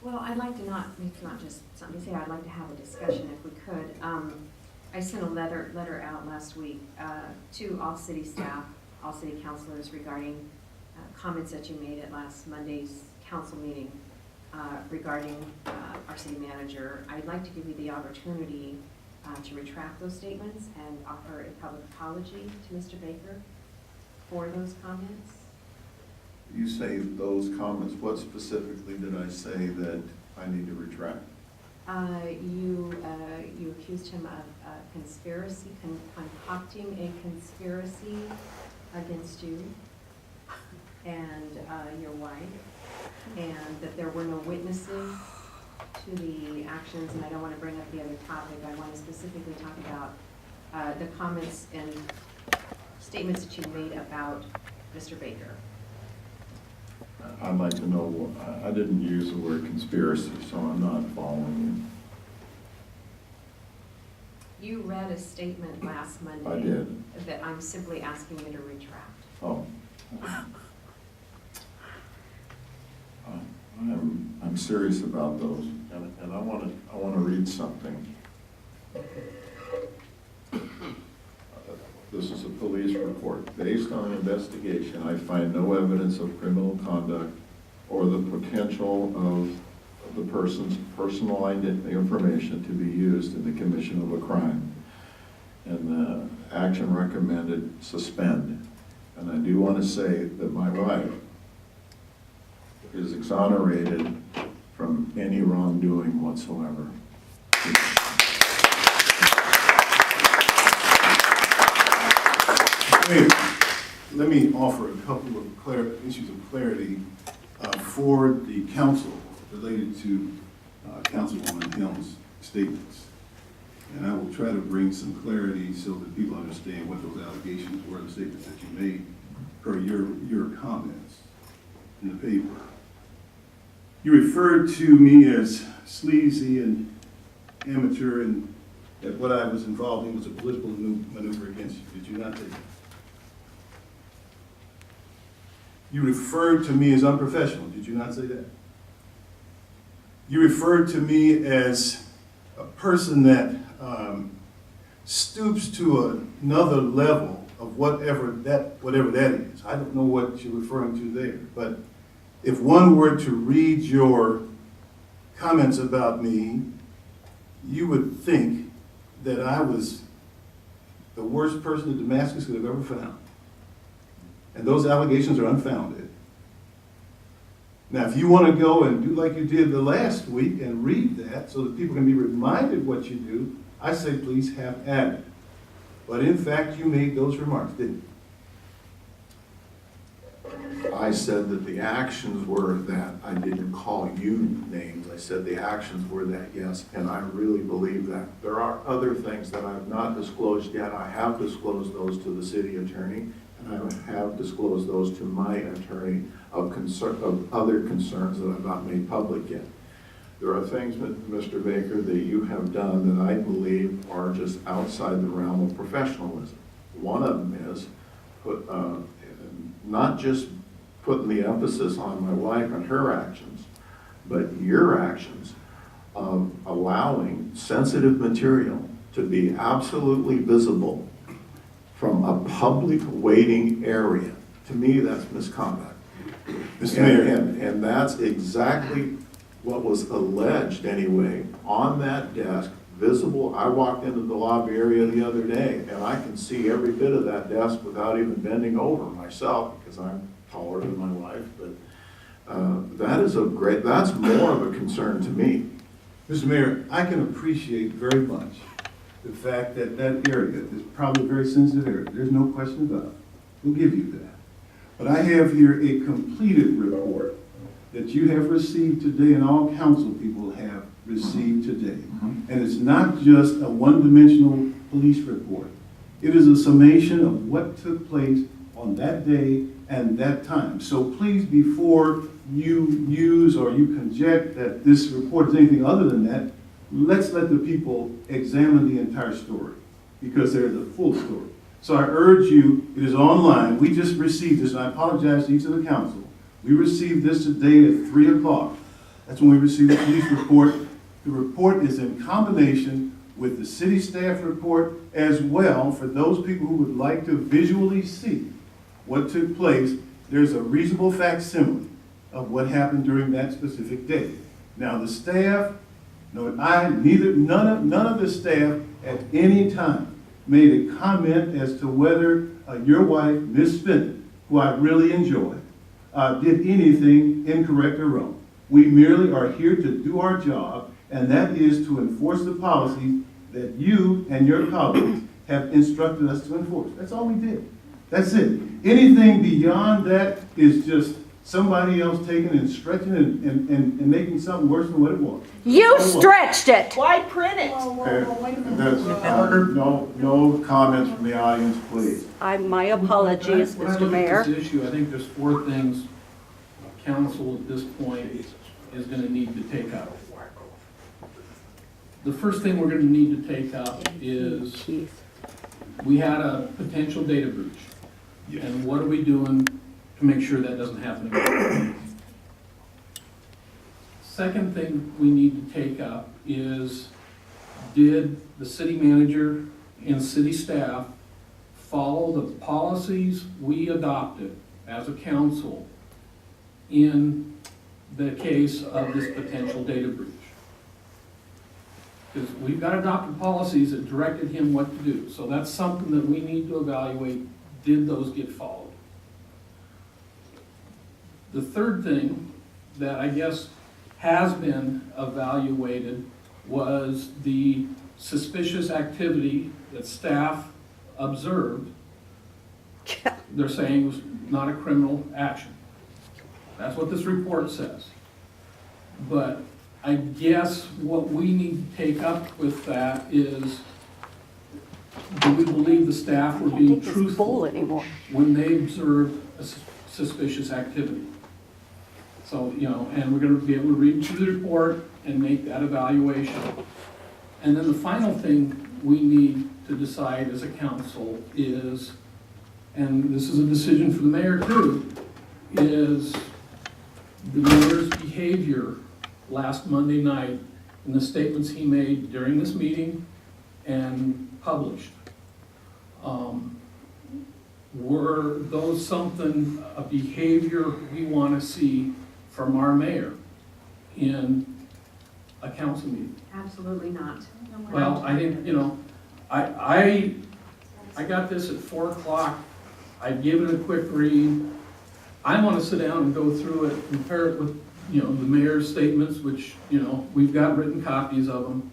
Well, I'd like to it's not just something to say, I'd like to have a discussion if we could. I sent a letter out last week to all city staff, all city councilors regarding comments that you made at last Monday's council meeting regarding our city manager. I'd like to give you the opportunity to retract those statements and offer a public apology to Mr. Baker for those comments. You say those comments, what specifically did I say that I need to retract? You accused him of conspiracy, concocting a conspiracy against you and your wife, and that there were no witnesses to the actions, and I don't want to bring up the other topic. I want to specifically talk about the comments and statements that you made about Mr. Baker. I'd like to know, I didn't use the word conspiracy, so I'm not following you. You read a statement last Monday. I did. That I'm simply asking you to retract. Oh. I'm serious about those, and I want to read something. This is a police report. Based on the investigation, I find no evidence of criminal conduct or the potential of the person's personal information to be used in the commission of a crime. And the action recommended, suspend. And I do want to say that my wife is exonerated from any wrongdoing whatsoever. Let me offer a couple of issues of clarity for the council related to Councilwoman Helm's statements. And I will try to bring some clarity so that people understand what those allegations were, the statements that you made, per your comments in the paper. You referred to me as sleazy and amateur, and that what I was involved in was a political maneuver against you. Did you not say that? You referred to me as unprofessional. Did you not say that? You referred to me as a person that stoops to another level of whatever that is. I don't know what you're referring to there, but if one were to read your comments about me, you would think that I was the worst person that Damascus could have ever found. And those allegations are unfounded. Now, if you want to go and do like you did the last week and read that so that people can be reminded what you do, I say please have at it. But in fact, you made those remarks, didn't you? I said that the actions were that. I didn't call you names. I said the actions were that, yes, and I really believe that. There are other things that I've not disclosed yet. I have disclosed those to the city attorney, and I have disclosed those to my attorney of other concerns that I've not made public yet. There are things, Mr. Baker, that you have done that I believe are just outside the realm of professionalism. One of them is not just putting the emphasis on my wife and her actions, but your actions of allowing sensitive material to be absolutely visible from a public waiting area. To me, that's misconduct. And that's exactly what was alleged anyway on that desk, visible. I walked into the lobby area the other day and I can see every bit of that desk without even bending over myself because I'm taller than my wife, but that's more of a concern to me. Mr. Mayor, I can appreciate very much the fact that that area is probably a very sensitive area. There's no question about it. We'll give you that. But I have here a completed report that you have received today and all council people have received today. And it's not just a one-dimensional police report. It is a summation of what took place on that day and that time. So please, before you use or you conject that this report is anything other than that, let's let the people examine the entire story because there's a full story. So I urge you, it is online. We just received this, and I apologize to each of the council. We received this today at 3 o'clock. That's when we received the police report. The report is in combination with the city staff report as well. For those people who would like to visually see what took place, there's a reasonable facsimile of what happened during that specific day. Now, the staff, none of the staff at any time made a comment as to whether your wife, Miss Spinner, who I really enjoy, did anything incorrect or wrong. We merely are here to do our job, and that is to enforce the policies that you and your colleagues have instructed us to enforce. That's all we did. That's it. Anything beyond that is just somebody else taking and stretching and making something worse than what it was. You stretched it. Why print it? No comments from the audience, please. My apologies, When I Mr. look Mayor. at this issue, I think there's 4 things council at this point is going to need to take up. The first thing we're going to need to take up is Keith. we had a potential data breach. And what are we doing to make sure that doesn't happen again? Second thing we need to take up is, did the city manager and city staff follow the policies we adopted as a council in the case of this potential data breach? Because we've got adopted policies that directed him what to do. So that's something that we need to evaluate. Did those get followed? The third thing that I guess has been evaluated was the suspicious activity that staff observed. They're saying was not a criminal action. That's what this report says. But I guess what we need to take up with that is, do we believe the staff were being Take this bowl truthful anymore. when they observed a suspicious activity? So, and we're gonna be able to read through the report and make that evaluation. And then the final thing we need to decide as a council is, and this is a decision for the mayor too, is the mayor's behavior last Monday night and the statements he made during this meeting and published. Were those a behavior we want to see from our mayor in a council meeting? Absolutely not. Well, I think, I got this at 4 o'clock. I gave it a quick read. I want to sit down and go through it, compare it with, the mayor's statements, which, we've got written copies of them.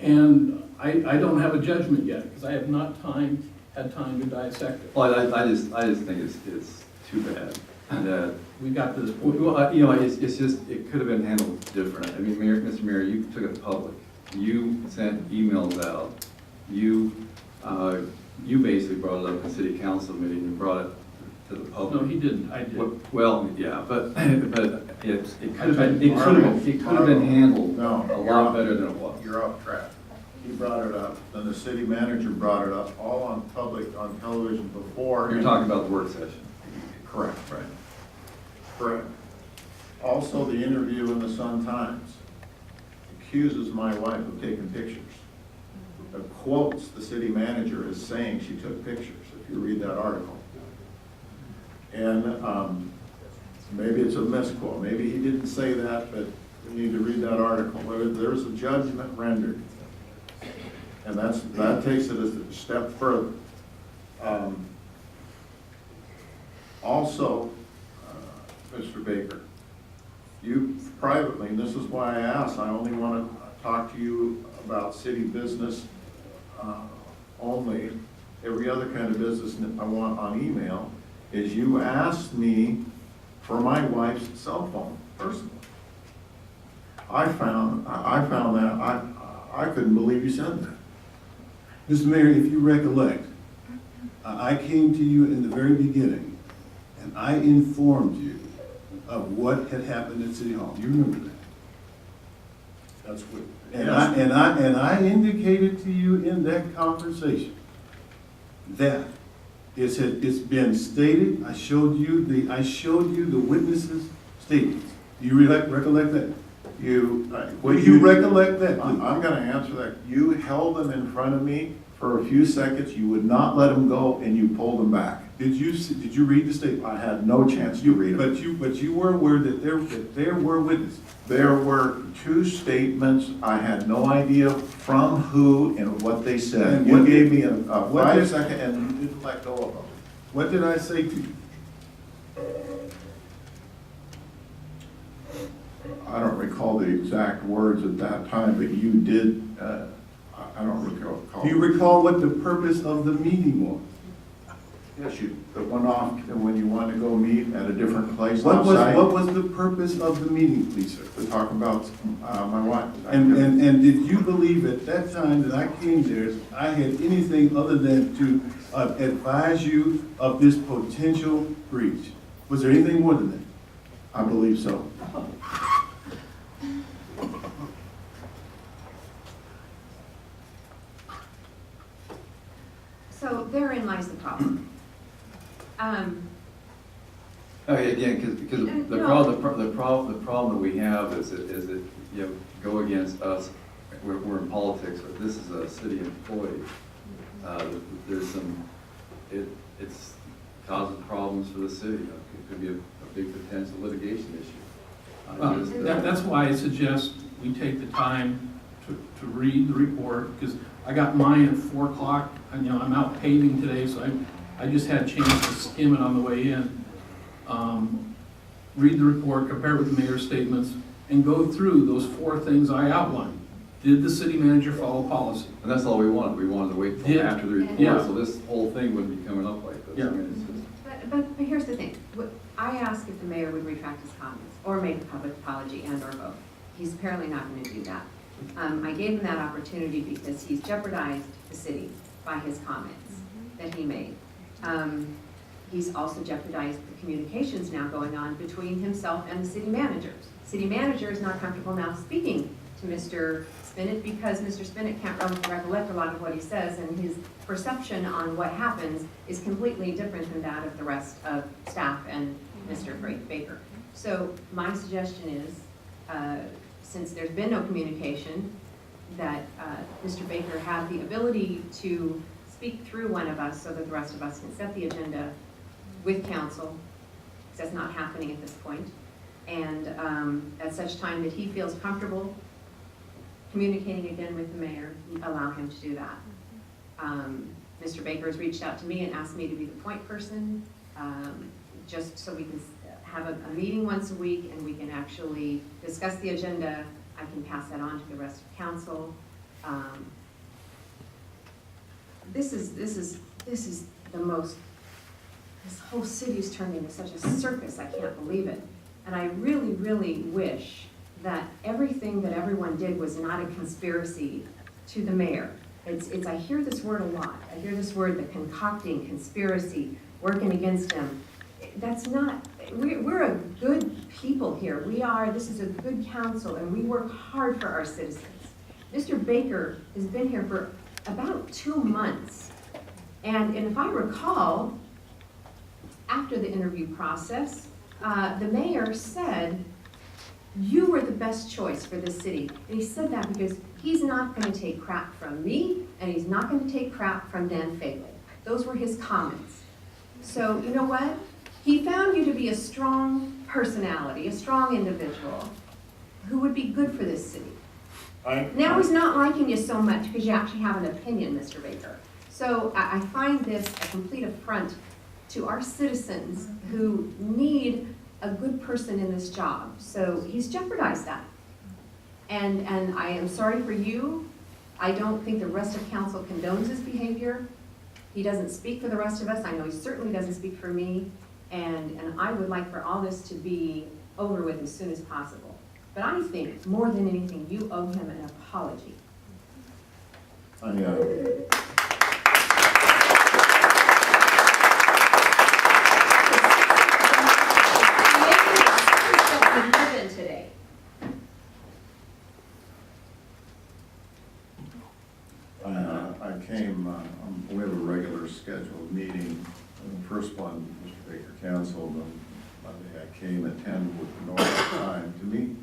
And I don't have a judgment yet, because I have not had time to dissect it. Well, I just think it's too bad that, We got to this point. well, it's just, it could have been handled different. I mean, Mr. Mayor, you took it public. You sent emails out. You basically brought it up in city council meeting and brought it to the public. No, he didn't, I did. Well, yeah, but it could have been handled No, a lot better than it was. You're off track. He brought it up, then the city manager brought it up, all on television before. You're talking about the work session. Correct. Right. Correct. Also, the interview in the Sun-Times accuses my wife of taking pictures. It quotes the city manager as saying she took pictures, if you read that article. And maybe it's a misquote, maybe he didn't say that, but you need to read that article. There's a judgment rendered. And that takes it a step further. Also, Mr. Baker, you privately, and this is why I asked, I only want to talk to you about city business only. Every other kind of business I want on email is you asked me for my wife's cell phone personally. I found that, I couldn't believe you said that. Mr. Mayor, if you recollect, I came to you in the very beginning, and I informed you of what had happened at City Hall. You remember that? That's what. And I indicated to you in that conversation that it's been stated. I showed you the witnesses' statements. Do you recollect that? Will you recollect that? I'm gonna answer that. You held them in front of me for a few seconds, you would not let them go, and you pulled them back. Did you read the statement? I had no chance to read them. But you were aware that there were witnesses. There were two statements, I had no idea from who and what they said. And You what gave did- me a what did- 5 second and you didn't let go of them. What did I say to you? I don't recall the exact words at that time, but you did, I don't recall. Do you recall what the purpose of the meeting was? Yes, you, it went off when you wanted to go meet at a different place What outside. was the purpose of the meeting, please, sir? To talk about, my wife. And did you believe at that time that I came there, I had anything other than to advise you of this potential breach? Was there anything more than that? I believe so. So therein lies the problem. Again, because And the no. problem that we have is that, you know, go against us, we're in politics, but this is a city employee. There's some, it's causing problems for the city. It could be a big potential litigation issue. That's why I suggest we take the time to read the report, because I got mine at 4 o'clock, and, you know, I'm out paving today, so I just had a chance to skim it on the way in. Read the report, compare it with the mayor's statements, and go through those 4 things I outlined. Did the city manager follow policy? And that's all we wanted. We wanted to wait till Yeah. after the report, Yeah. so this whole thing wouldn't be coming up like this. Yeah. I mean, it's just, But here's the thing. I asked if the mayor would retract his comments or make a public apology and or both. He's apparently not going to do that. I gave him that opportunity because he's jeopardized the city by his comments that he made. He's also jeopardized the communications now going on between himself and the city managers. City manager is not comfortable now speaking to Mr. Spinett because Mr. Spinett can't recollect a lot of what he says, and his perception on what happens is completely different than that of the rest of staff and Mr. Baker. So my suggestion is, since there's been no communication, that Mr. Baker have the ability to speak through one of us so that the rest of us can set the agenda with council, because that's not happening at this point. And at such time that he feels comfortable communicating again with the mayor, allow him to do that. Mr. Baker has reached out to me and asked me to be the point person, just so we can have a meeting once a week and we can actually discuss the agenda. I can pass that on to the rest of council. This is the most, this whole city's turned into such a circus, I can't believe it. And I really, really wish that everything that everyone did was not a conspiracy to the mayor. I hear this word a lot. I hear this word, the concocting, conspiracy, working against him. That's not, we're a good people here. This is a good council, and we work hard for our citizens. Mr. Baker has been here for about 2 months. And if I recall, after the interview process, the mayor said, you were the best choice for this city. And he said that because he's not going to take crap from me, and he's not going to take crap from Dan Fageley. Those were his comments. So, you know what? He found you to be a strong personality, a strong individual who would be good for this city. Now he's not liking you so much because you actually have an opinion, Mr. Baker. So I find this a complete affront to our citizens who need a good person in this job. So he's jeopardized that. And I am sorry for you. I don't think the rest of council condones his behavior. He doesn't speak for the rest of us. I know he certainly doesn't speak for me. And I would like for all this to be over with as soon as possible. But I think, more than anything, you owe him an apology. Today. I came, we have a regular scheduled meeting. The first one, Mr. Baker canceled, and Monday I came at 10 with the normal time to meet.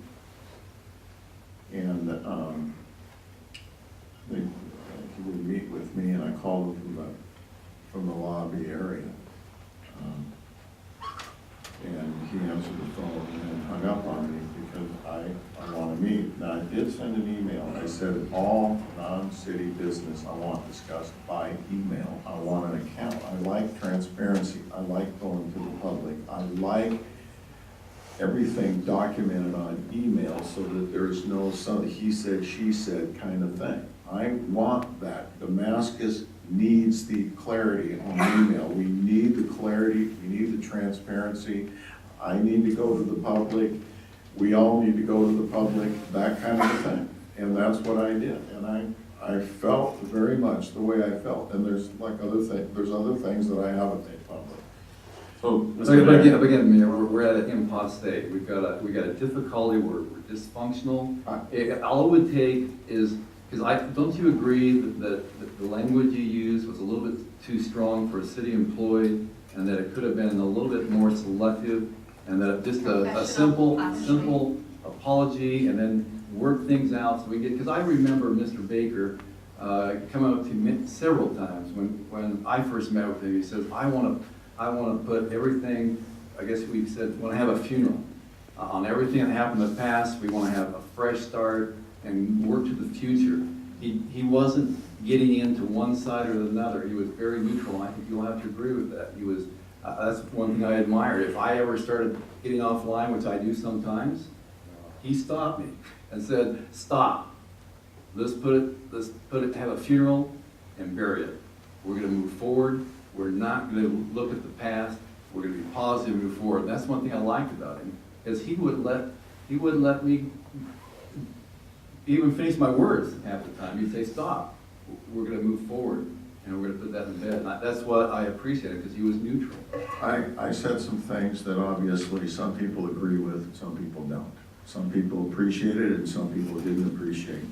and he would meet with me, and I called him from the lobby area. And he answered the phone and hung up on me because I want to meet. Now, I did send an email. I said, all non-city business I want discussed by email. I want an account. I like transparency. I like going to the public. I like everything documented on email so that there's no he said, she said kind of thing. I want that. Damascus needs the clarity on email. We need the clarity, we need the transparency. I need to go to the public, we all need to go to the public, that kind of a thing. And that's what I did. And I felt very much the way I felt. And there's other things that I haven't made public. So, But again, Mayor, we're at an impasse state. We got a difficulty, we're dysfunctional. All it would take is, because don't you agree that the language you used was a little bit too strong for a city employee, and that it could have been a little bit more selective, and that just a simple apology, and then work things out so we get, because I remember Mr. Baker coming up to me several times when I first met with him. He says, I want to put everything, I guess we said, want to have a funeral on everything that happened in the past. We want to have a fresh start and work to the future. He wasn't getting into one side or another. He was very neutral. I think you'll have to agree with that. He was. That's one thing I admired. If I ever started getting offline, which I do sometimes, he stopped me and said, "Stop. Let's put it. Have a funeral and bury it. We're going to move forward. We're not going to look at the past. We're going to be positive and move forward." And that's one thing I liked about him, because he wouldn't let me even finish my words half the time. He'd say, "Stop. We're going to move forward, and we're going to put that in bed." And that's what I appreciated, because he was neutral. I said some things that obviously some people agree with and some people don't. Some people appreciate it and some people didn't appreciate it.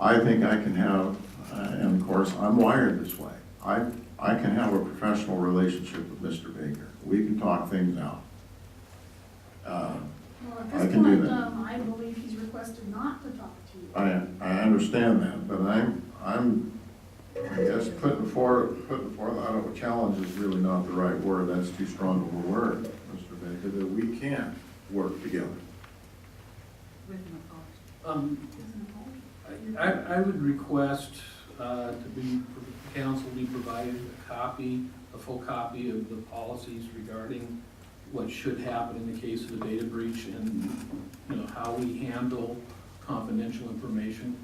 I think I can have, and of course I'm wired this way, I can have a professional relationship with Mr. Baker. We can talk things out. Well, at I this can do point, that. I believe he's requested not to talk to you. I understand that, but I guess putting forth, I don't know, challenge is really not the right word. That's too strong of a word, Mr. Baker, that we can't work together. With an apology. I would request for the council be provided a full copy of the policies regarding what should happen in the case of a data breach, and how we handle confidential information.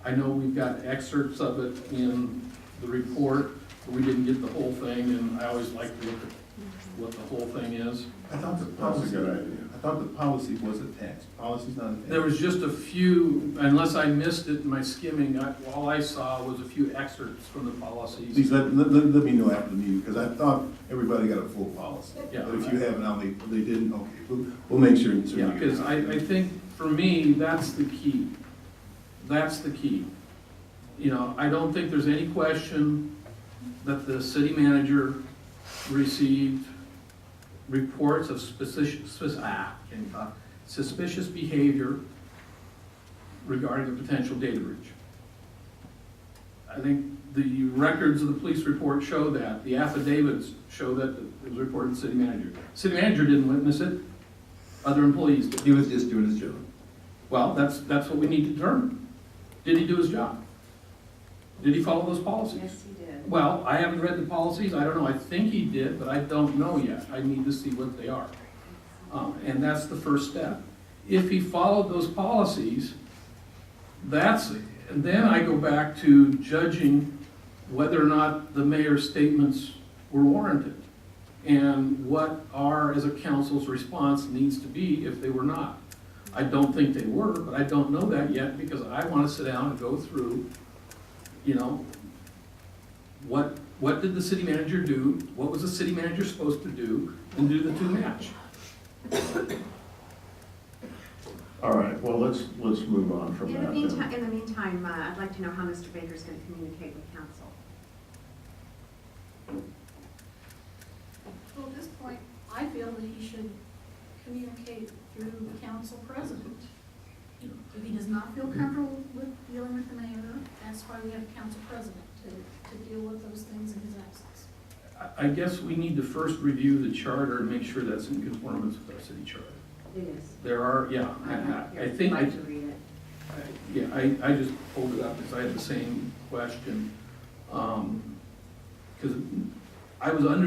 I know we've got excerpts of it in the report, but we didn't get the whole thing, and I always like to look at what the whole thing is. I thought the That's a policy, good idea. I thought the policy was attached. Policy's not attached. There was just a few, unless I missed it in my skimming, all I saw was a few excerpts from the policies. Please let me know after the meeting, because I thought everybody got a full policy. Yeah. But if you have it, they didn't, okay, we'll make sure. Yeah, because I think, for me, that's the key. That's the key. I don't think there's any question that the city manager received reports of suspicious behavior regarding a potential data breach. I think the records of the police report show that. The affidavits show that it was reported to the city manager. City manager didn't witness it. Other employees did. He was just doing his job. Well, that's what we need to determine. Did he do his job? Did he follow those policies? Yes, he did. Well, I haven't read the policies. I don't know. I think he did, but I don't know yet. I need to see what they are. And that's the first step. If he followed those policies, and then I go back to judging whether or not the mayor's statements were warranted, and what as a council's response needs to be if they were not. I don't think they were, but I don't know that yet, because I want to sit down and go through, what did the city manager do? What was the city manager supposed to do? And do the two match? All right, well, let's move on from In the that. meantime, I'd like to know how Mr. Baker's going to communicate with council. Well, at this point, I feel that he should communicate through the council president. If he does not feel comfortable with dealing with the mayor, that's why we have a council president to deal with those things in his absence. I guess we need to first review the charter and make sure that's in conformance with our city charter. It is. There are, yeah, I think, I'd like to read it. yeah, I just pulled it up because I had the same question. Because I was under